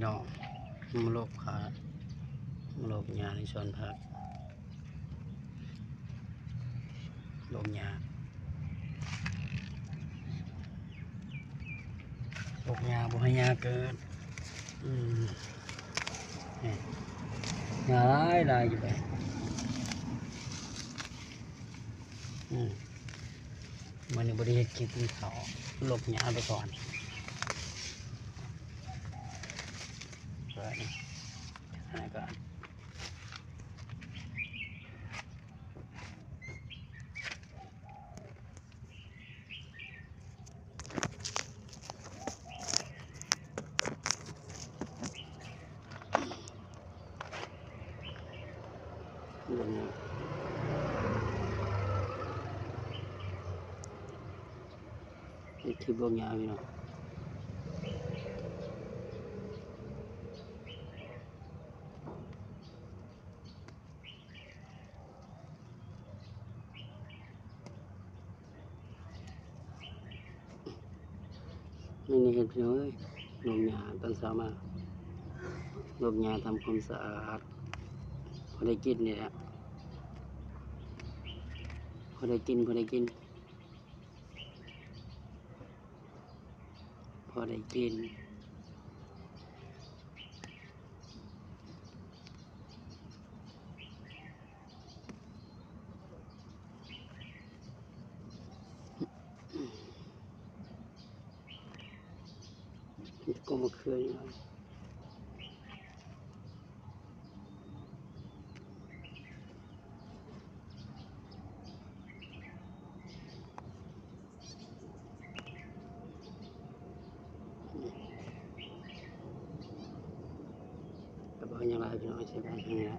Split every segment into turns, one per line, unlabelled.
พี่น้องมาลบขามาลบหญ้าในสวนผักลบหญ้าลบหญ้าบ่ให้หญ้าเกิดนี่หญ้าหลายอยู่ไปมันนี่บริเวณกินเขาหลบหญ้าไปก่อนเปิดนี่ให้ก่อนหลบหญ้านี่คือหลบหญ้าพี่น้องนี่เห็นพี่น้องเอ้ยหลบหญ้าตอนเช้ามาหลบหญ้าทำความสะอาดพอได้กินนี่แหละพอได้กินพอได้กินพอได้กินก็มาเคยก็บอกอย่างไรพี่น้องใช้บ้านทางนี้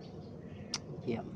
เยี่ยม